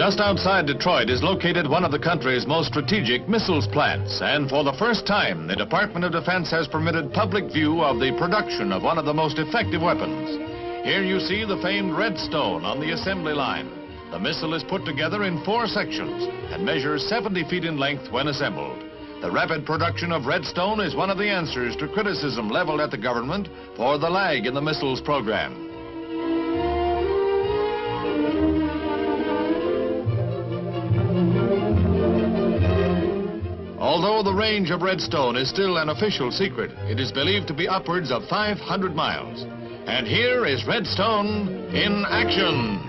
Just outside Detroit is located one of the country's most strategic missiles plants, and for the first time, the Department of Defense has permitted public view of the production of one of the most effective weapons. Here you see the famed Redstone on the assembly line. The missile is put together in 4 sections and measures 70 feet in length when assembled. The rapid production of Redstone is one of the answers to criticism leveled at the government for the lag in the missiles program. Although the range of Redstone is still an official secret, it is believed to be upwards of 500 miles. And here is Redstone in action.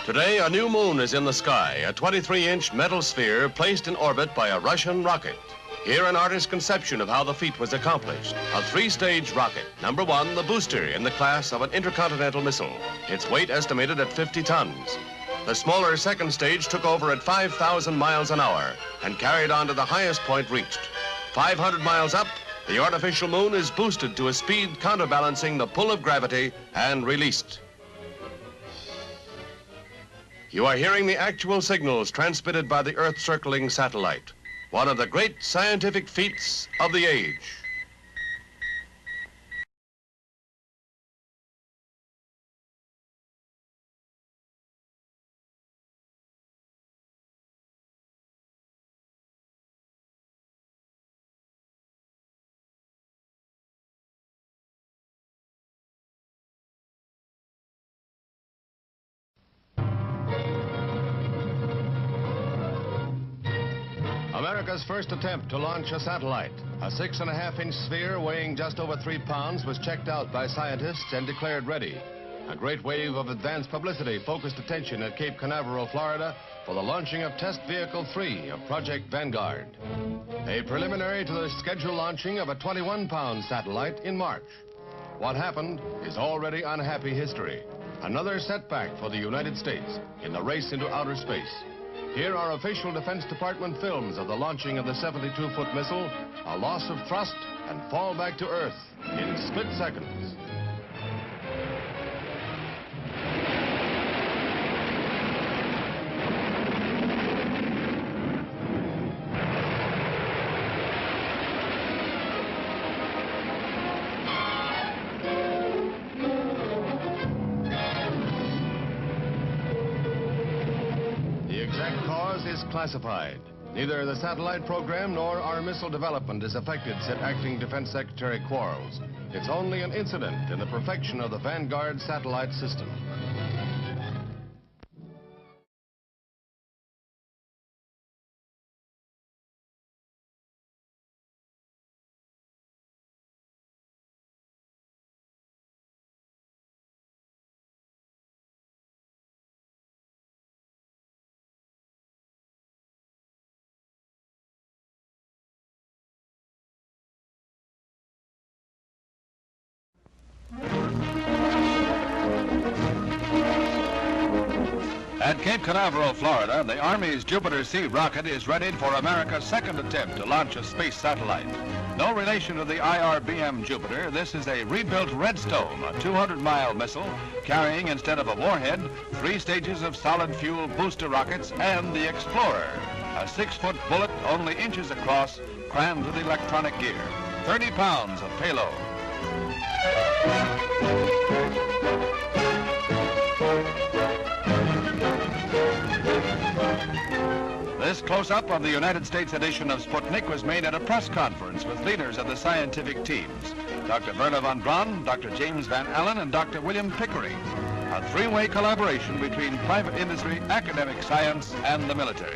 Today, a new moon is in the sky, a 23-inch metal sphere placed in orbit by a Russian rocket. Here, an artist's conception of how the feat was accomplished. A 3-stage rocket. Number 1, the booster in the class of an intercontinental missile. Its weight estimated at 50 tons. The smaller 2nd stage took over at 5,000 miles an hour and carried on to the highest point reached. 500 miles up, the artificial moon is boosted to a speed counterbalancing the pull of gravity and released. You are hearing the actual signals transmitted by the Earth-circling satellite, one of the great scientific feats of the age. America's first attempt to launch a satellite. A 6.5-inch sphere weighing just over 3 pounds was checked out by scientists and declared ready. A great wave of advanced publicity focused attention at Cape Canaveral, Florida, for the launching of Test Vehicle 3 of Project Vanguard. A preliminary to the scheduled launching of a 21-pound satellite in March. What happened is already unhappy history. Another setback for the United States in the race into outer space. Here are official Defense Department films of the launching of the 72-foot missile, a loss of thrust, and fall back to Earth in split seconds. Is classified. Neither the satellite program nor our missile development is affected, said Acting Defense Secretary Quarles. It's only an incident in the perfection of the Vanguard satellite system. At Cape Canaveral, Florida, the Army's Jupiter-C rocket is readied for America's 2nd attempt to launch a space satellite. No relation to the IRBM Jupiter, this is a rebuilt Redstone, a 200-mile missile carrying, instead of a warhead, 3 stages of solid fuel booster rockets and the Explorer, a 6-foot bullet only inches across, crammed with electronic gear. 30 pounds of payload. This close-up of the United States edition of Sputnik was made at a press conference with leaders of the scientific teams, Dr. Wernher von Braun, Dr. James Van Allen, and Dr. William Pickering. A 3-way collaboration between private industry, academic science, and the military.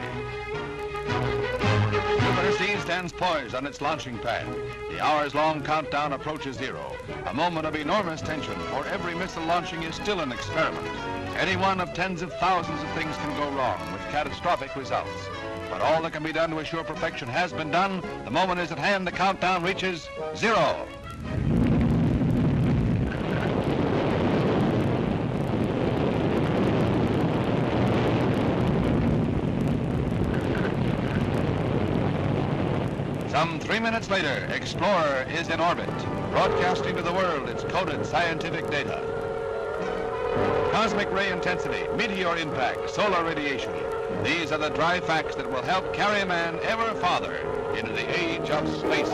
Jupiter-C stands poised on its launching pad. The hours-long countdown approaches 0. A moment of enormous tension, for every missile launching is still an experiment. Any one of tens of thousands of things can go wrong with catastrophic results. But all that can be done to assure perfection has been done. The moment is at hand. The countdown reaches 0. Some 3 minutes later, Explorer is in orbit, broadcasting to the world its coded scientific data. Cosmic ray intensity, meteor impact, solar radiation. These are the dry facts that will help carry man ever farther into the age of space.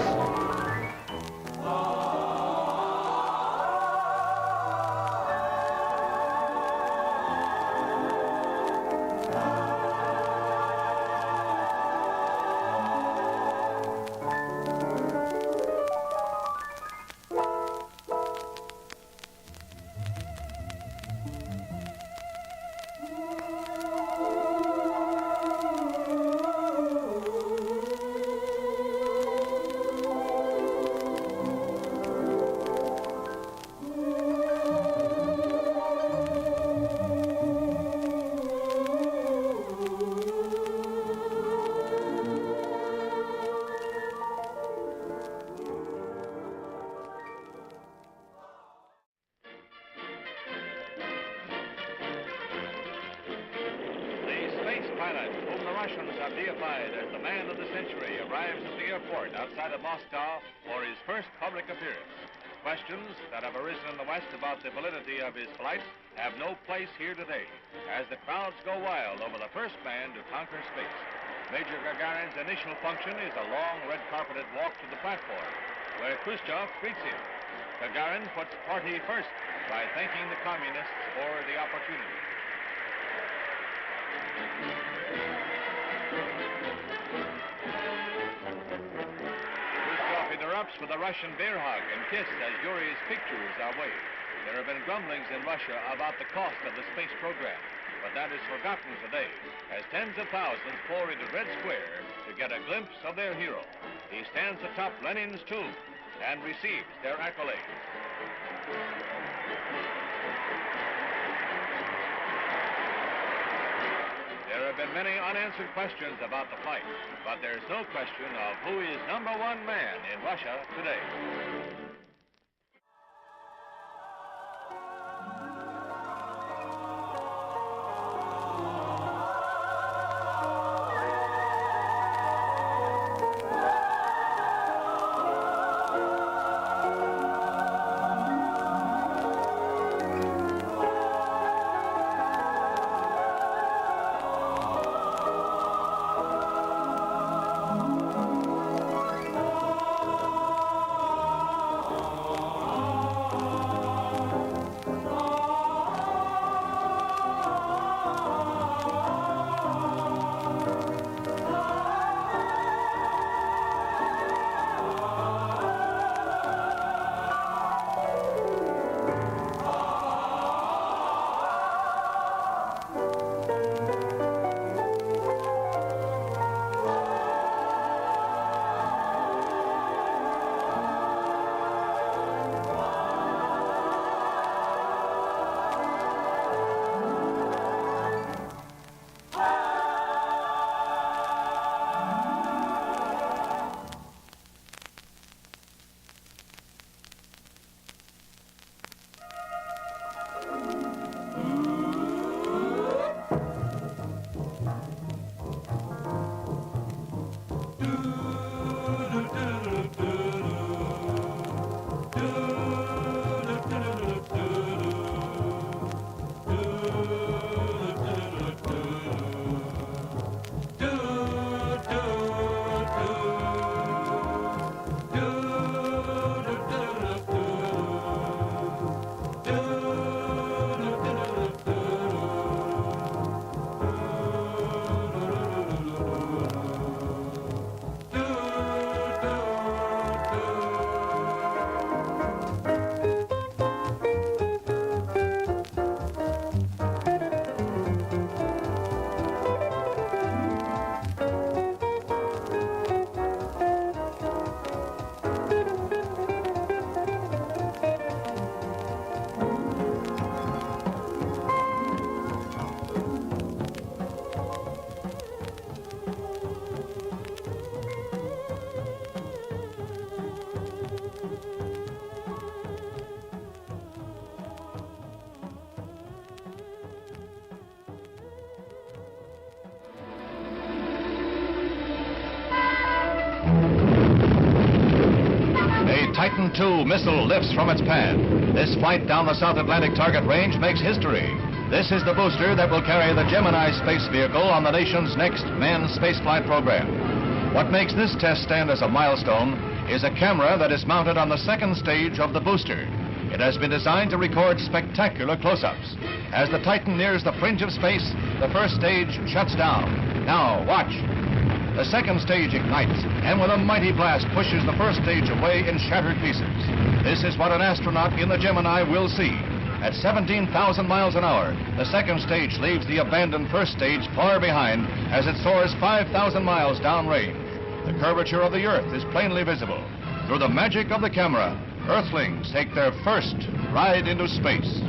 Pilot, whom the Russians have deified as the man of the century, arrives at the airport outside of Moscow for his first public appearance. Questions that have arisen in the West about the validity of his flight have no place here today, as the crowds go wild over the first man to conquer space. Major Gagarin's initial function is a long red-carpeted walk to the platform, where Khrushchev greets him. Gagarin puts party first by thanking the communists for the opportunity. Khrushchev interrupts with a Russian bear hug and kiss as Yuri's pictures are waved. There have been grumblings in Russia about the cost of the space program, but that is forgotten today, as tens of thousands pour into Red Square to get a glimpse of their hero. He stands atop Lenin's tomb and receives their accolades. There have been many unanswered questions about the flight, but there's no question of who is #1 man in Russia today. Titan II missile lifts from its pad. This flight down the South Atlantic target range makes history. This is the booster that will carry the Gemini space vehicle on the nation's next manned spaceflight program. What makes this test stand as a milestone is a camera that is mounted on the second stage of the booster. It has been designed to record spectacular close-ups. As the Titan nears the fringe of space, the first stage shuts down. Now, watch. The second stage ignites, and with a mighty blast pushes the first stage away in shattered pieces. This is what an astronaut in the Gemini will see. At 17,000 miles an hour, the second stage leaves the abandoned first stage far behind as it soars 5,000 miles downrange. The curvature of the Earth is plainly visible. Through the magic of the camera, Earthlings take their first ride into space.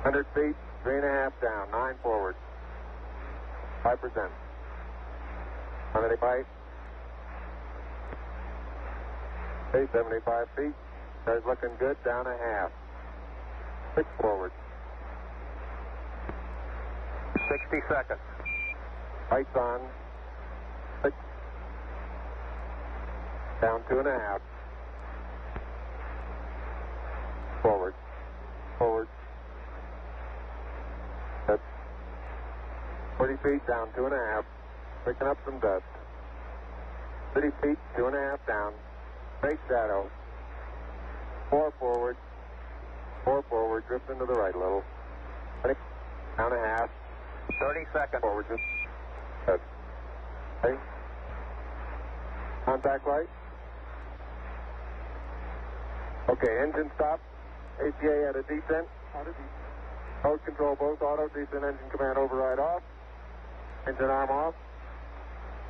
100 feet, 3.5 down, 9 forward. 5%. How many bite? Okay, 75 feet. Car's looking good, down a half. 6 forward. 60 seconds. Lights on. 6. Down 2.5. Forward. Forward. Good. 40 feet, down 2.5. Picking up some dust. 30 feet, 2.5 down. Straight shadow. 4 forward. 4 forward. Drifting to the right a little. 20. Down a half. 30 seconds. Forward. Just. Good. Okay. Contact light. Okay, engine stop. ACA at a descent. Mode control both auto. Descent engine command override off. Engine arm off.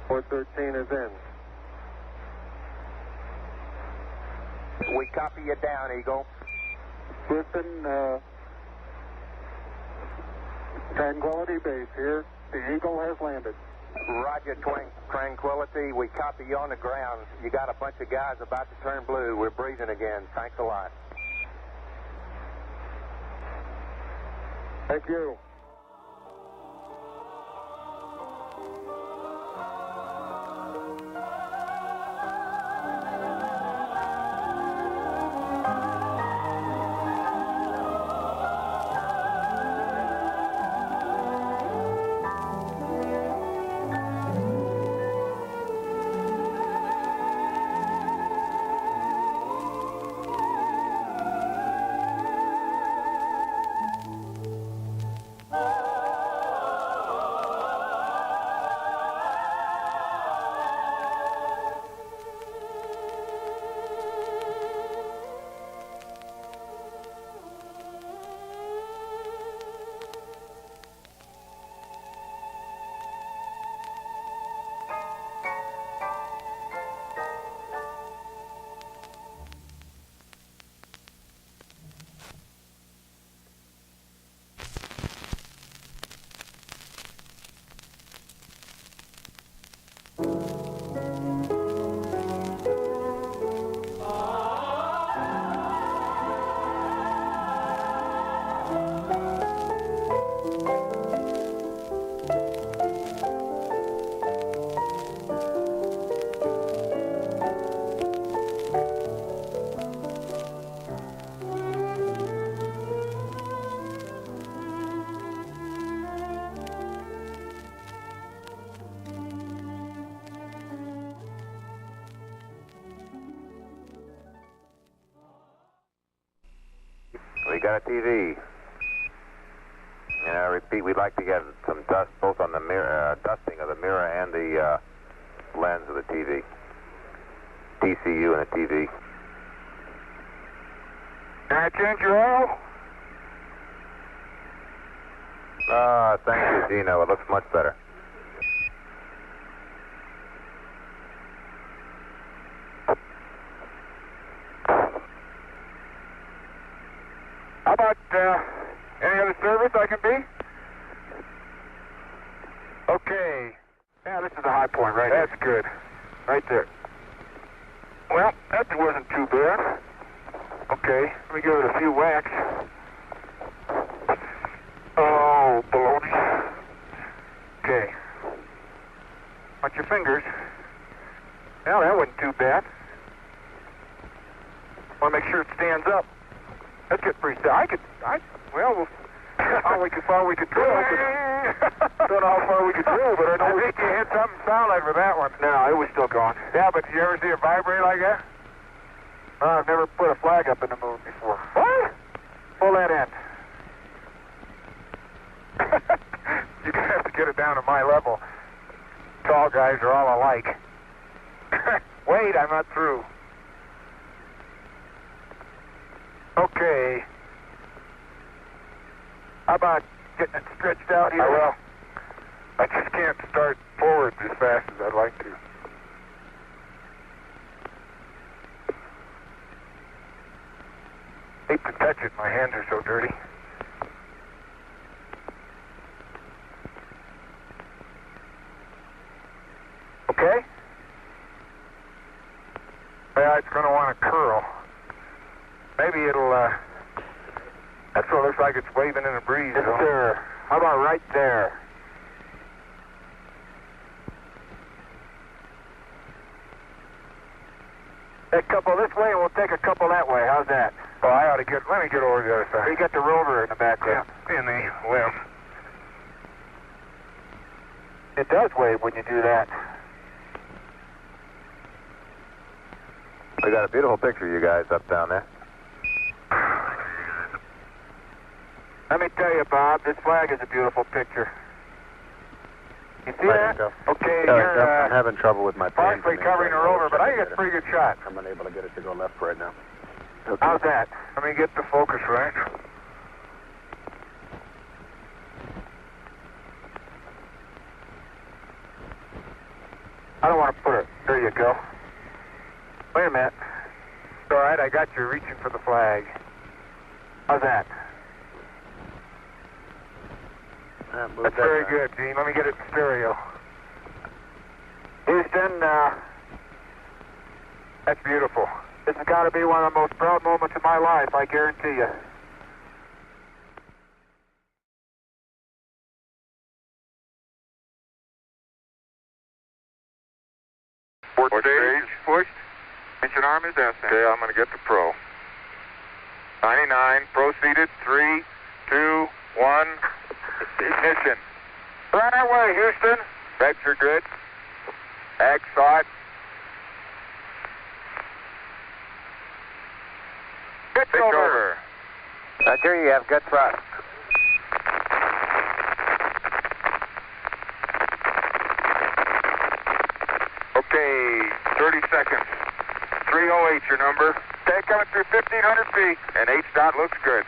413 is in. We copy you down, Eagle. Houston, Tranquility Base here. The Eagle has landed. Roger, Tranquility. We copy you on the ground. You got a bunch of guys about to turn blue. We're breathing again. Thanks a lot. Thank you. We got a TV. And I repeat, we'd like to get some dust both on the mirror, dusting of the mirror and the lens of the TV. TCU and a TV. Can I change your oil? Thank you, Dino. It looks much better. How about any other service I can be? Okay. Yeah, this is a high point right here. That's good. Right there. Well, that wasn't too bad. Okay, let me give it a few whacks. Oh, baloney. Okay. Watch your fingers. Well, that wasn't too bad. Want to make sure it stands up. That's getting pretty sad. Well, how far we could drill. Don't know how far we could drill, but I know I think you hit something solid with that one. No, it was still going. Yeah, but did you ever see it vibrate like that? I've never put a flag up in the moon before. What? Pull that in. You're going to have to get it down to my level. Tall guys are all alike. Wait, I'm not through. Okay. How about getting it stretched out here? I will. I just can't start forward as fast as I'd like to. Hate to touch it. My hands are so dirty. on a curl. Maybe it'll, that's what it looks like, it's waving in the breeze. Yes, sir. How about right there? A couple this way, and we'll take a couple that way. How's that? Oh, I ought to let me get over the other side. You got the rover in the back there. Yeah, in the limb. It does wave when you do that. We got a beautiful picture of you guys up down there. Let me tell you, Bob, this flag is a beautiful picture. You see Right, that? Joe. Okay, Yeah, you're I'm having trouble with my plane. partially covering the rover, but I think it's a pretty good shot. I'm unable to get it to go left right now. Okay. How's that? Let me get the focus right. I don't want to put it. There you go. Wait a minute. It's all right, I got you reaching for the flag. How's that? That's very good, Gene. Let me get it in stereo. Houston, that's beautiful. This has got to be one of the most proud moments of my life, I guarantee you. Fourth stage pushed. Engine arm is S. Okay, I'm going to get the pro. 99, proceeded. 3, 2, 1. Ignition. Right away, Houston. Regs are good. Ag saw it. Pitch over. Roger, you have good thrust. Okay, 30 seconds. 308 your number. Okay, coming through 1,500 feet, and H-dot looks good.